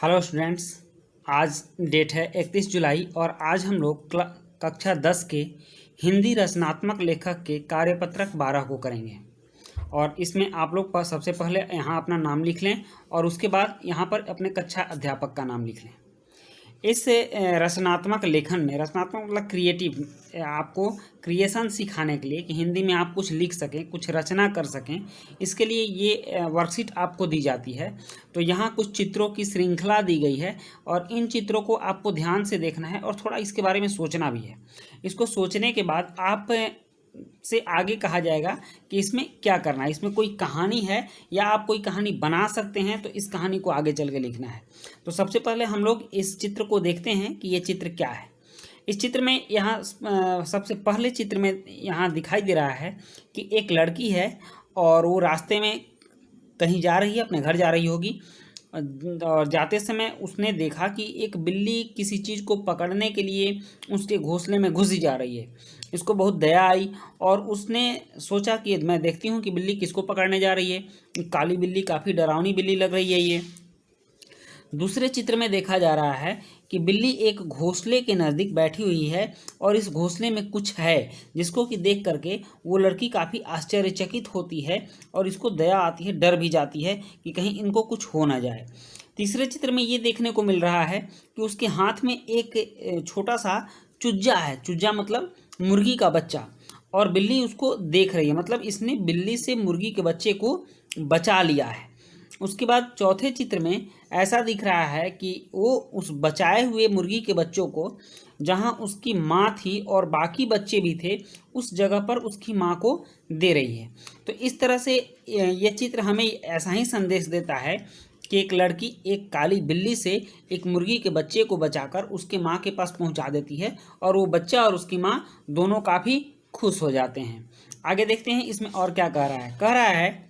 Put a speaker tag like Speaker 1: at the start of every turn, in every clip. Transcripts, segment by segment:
Speaker 1: Hello students. आज date है 31 जुलाई और आज हम लोग कक्षा 10 के हिंदी रचनात्मक लेखक के कार्यपत्रक 12 को करेंगे। और इसमें आप लोग सबसे पहले यहाँ अपना नाम लिख लें और उसके बाद यहाँ पर अपने कक्षा अध्यापक का नाम लिख लें। इस रचनात्मक लेखन में, रचनात्मक मतलब क्रिएटिव, आपको क्रिएशन सिखाने के लिए कि हिंदी में आप कुछ लिख सकें, कुछ रचना कर सकें, इसके लिए ये वर्कशीट आपको दी जाती है। तो यहाँ कुछ चित्रों की श्रृंखला दी गई है और इन चित्रों को आपको ध्यान से देखना है और थोड़ा इसके बारे में सोचना भी है। इसको सोचने के बाद आप से आगे कहा जाएगा कि इसमें क्या करना है, इसमें कोई कहानी है या आप कोई कहानी बना सकते हैं, तो इस कहानी को आगे चल के लिखना है। तो सबसे पहले हम लोग इस चित्र को देखते हैं कि ये चित्र क्या है। इस चित्र में यहाँ सबसे पहले चित्र में यहाँ दिखाई दे रहा है कि एक लड़की है और वो रास्ते में कहीं जा रही है, अपने घर जा रही होगी, और जाते समय उसने देखा कि एक बिल्ली किसी चीज़ को पकड़ने के लिए उसके घोंसले में घुस जा रही है। इसको बहुत दया आई और उसने सोचा कि मैं देखती हूँ कि बिल्ली किसको पकड़ने जा रही है। काली बिल्ली, काफ़ी डरावनी बिल्ली लग रही है ये। दूसरे चित्र में देखा जा रहा है कि बिल्ली एक घोंसले के नज़दीक बैठी हुई है और इस घोंसले में कुछ है जिसको कि देख करके वो लड़की काफ़ी आश्चर्यचकित होती है और इसको दया आती है, डर भी जाती है कि कहीं इनको कुछ हो ना जाए। तीसरे चित्र में ये देखने को मिल रहा है कि उसके हाथ में एक छोटा सा चूजा है। चूजा मतलब मुर्गी का बच्चा, और बिल्ली उसको देख रही है, मतलब इसने बिल्ली से मुर्गी के बच्चे को बचा लिया है। उसके बाद चौथे चित्र में ऐसा दिख रहा है कि वो उस बचाए हुए मुर्गी के बच्चों को, जहां उसकी माँ थी और बाकी बच्चे भी थे, उस जगह पर उसकी माँ को दे रही है। तो इस तरह से ये चित्र हमें ऐसा ही संदेश देता है कि एक लड़की एक काली बिल्ली से एक मुर्गी के बच्चे को बचाकर उसके माँ के पास पहुँचा देती है और वो बच्चा और उसकी माँ दोनों काफ़ी खुश हो जाते हैं। आगे देखते हैं इसमें और क्या कह रहा है।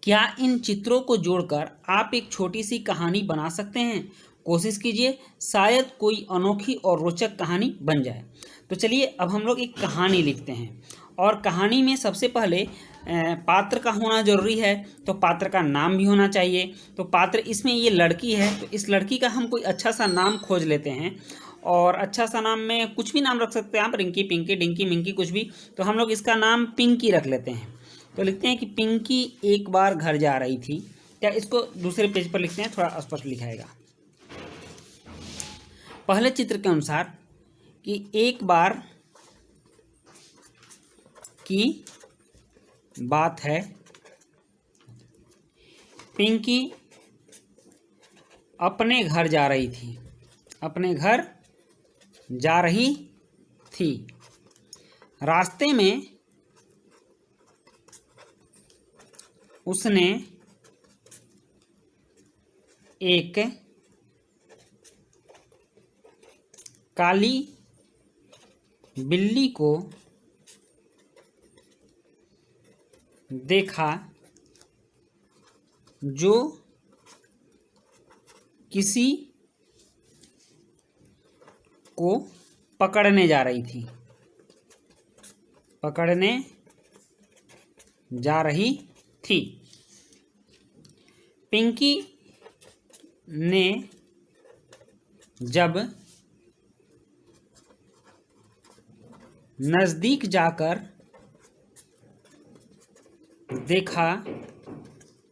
Speaker 1: क्या इन चित्रों को जोड़कर आप एक छोटी सी कहानी बना सकते हैं? कोशिश कीजिए, शायद कोई अनोखी और रोचक कहानी बन जाए। तो चलिए अब हम लोग एक कहानी लिखते हैं और कहानी में सबसे पहले पात्र का होना जरूरी है, तो पात्र का नाम भी होना चाहिए। तो पात्र इसमें ये लड़की है, तो इस लड़की का हम कोई अच्छा सा नाम खोज लेते हैं और अच्छा सा नाम में कुछ भी नाम रख सकते हैं आप, रिंकी, पिंकी, डिंकी, मिंकी, कुछ भी। तो हम लोग इसका नाम पिंकी रख लेते हैं। तो लिखते हैं कि पिंकी एक बार घर जा रही थी। क्या इसको दूसरे पेज पर लिखते हैं, थोड़ा स्पष्ट लिखाएगा। पहले चित्र के अनुसार कि एक बार की बात है, पिंकी अपने घर जा रही थी। अपने घर जा रही थी। रास्ते में उसने एक काली बिल्ली को देखा जो किसी को पकड़ने जा रही थी। पकड़ने जा रही थी। पिंकी ने जब नज़दीक जाकर देखा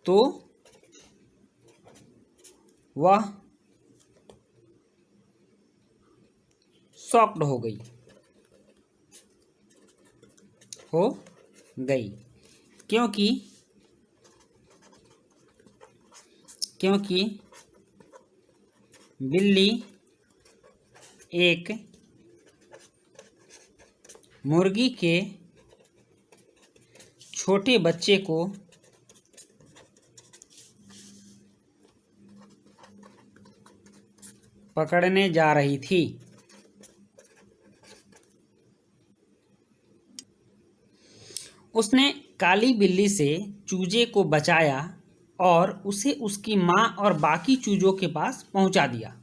Speaker 1: तो वह शॉक्ड हो गई। क्योंकि बिल्ली एक मुर्गी के छोटे बच्चे को पकड़ने जा रही थी। उसने काली बिल्ली से चूजे को बचाया और उसे उसकी माँ और बाकी चूजों के पास पहुंचा दिया,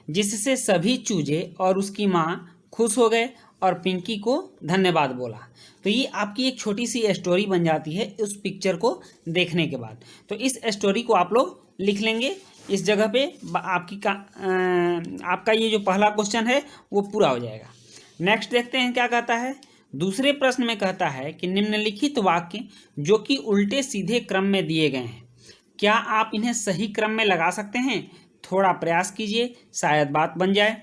Speaker 1: जिससे सभी चूजे और उसकी माँ खुश हो गए और पिंकी को धन्यवाद बोला। तो ये आपकी एक छोटी सी स्टोरी बन जाती है उस पिक्चर को देखने के बाद। तो इस स्टोरी को आप लोग लिख लेंगे इस जगह पे आपका ये जो पहला क्वेश्चन है वो पूरा हो जाएगा। नेक्स्ट देखते हैं क्या कहता है। दूसरे प्रश्न में कहता है कि निम्नलिखित वाक्य जो कि उल्टे सीधे क्रम में दिए गए हैं, क्या आप इन्हें सही क्रम में लगा सकते हैं? थोड़ा प्रयास कीजिए, शायद बात बन जाए।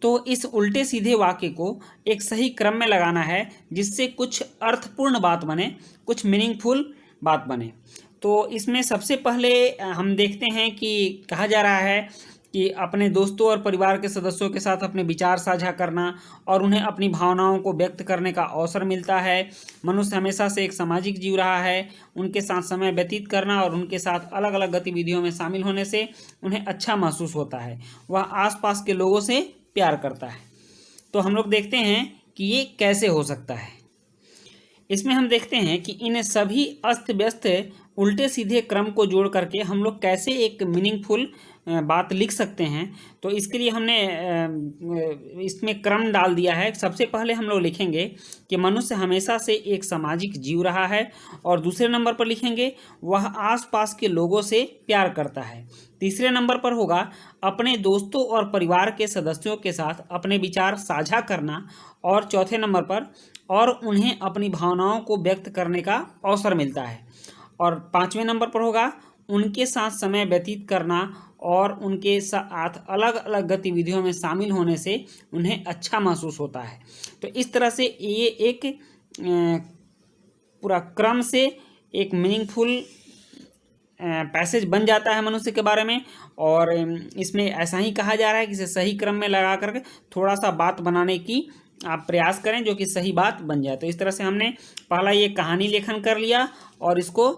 Speaker 1: तो इस उल्टे सीधे वाक्य को एक सही क्रम में लगाना है जिससे कुछ अर्थपूर्ण बात बने, कुछ मीनिंगफुल बात बने। तो इसमें सबसे पहले हम देखते हैं कि कहा जा रहा है कि अपने दोस्तों और परिवार के सदस्यों के साथ अपने विचार साझा करना और उन्हें अपनी भावनाओं को व्यक्त करने का अवसर मिलता है। मनुष्य हमेशा से एक सामाजिक जीव रहा है। उनके साथ समय व्यतीत करना और उनके साथ अलग अलग गतिविधियों में शामिल होने से उन्हें अच्छा महसूस होता है। वह आसपास के लोगों से प्यार करता है। तो हम लोग देखते हैं कि ये कैसे हो सकता है। इसमें हम देखते हैं कि इन सभी अस्त व्यस्त उल्टे सीधे क्रम को जोड़ करके हम लोग कैसे एक मीनिंगफुल बात लिख सकते हैं। तो इसके लिए हमने इसमें क्रम डाल दिया है। सबसे पहले हम लोग लिखेंगे कि मनुष्य हमेशा से एक सामाजिक जीव रहा है, और दूसरे नंबर पर लिखेंगे वह आसपास के लोगों से प्यार करता है। तीसरे नंबर पर होगा अपने दोस्तों और परिवार के सदस्यों के साथ अपने विचार साझा करना, और चौथे नंबर पर और उन्हें अपनी भावनाओं को व्यक्त करने का अवसर मिलता है, और पाँचवें नंबर पर होगा उनके साथ समय व्यतीत करना और उनके साथ अलग अलग गतिविधियों में शामिल होने से उन्हें अच्छा महसूस होता है। तो इस तरह से ये एक पूरा क्रम से एक मीनिंगफुल पैसेज बन जाता है मनुष्य के बारे में। और इसमें ऐसा ही कहा जा रहा है कि इसे सही क्रम में लगा करके थोड़ा सा बात बनाने की आप प्रयास करें जो कि सही बात बन जाए। तो इस तरह से हमने पहला ये कहानी लेखन कर लिया और इसको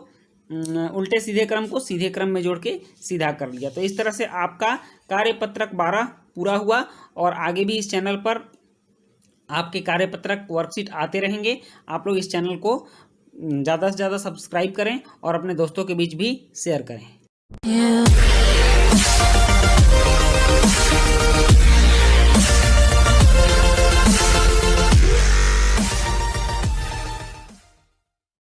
Speaker 1: उल्टे सीधे क्रम को सीधे क्रम में जोड़ के सीधा कर लिया। तो इस तरह से आपका कार्यपत्रक 12 पूरा हुआ, और आगे भी इस चैनल पर आपके कार्यपत्रक वर्कशीट आते रहेंगे। आप लोग इस चैनल को ज़्यादा से ज़्यादा सब्सक्राइब करें और अपने दोस्तों के बीच भी शेयर करें।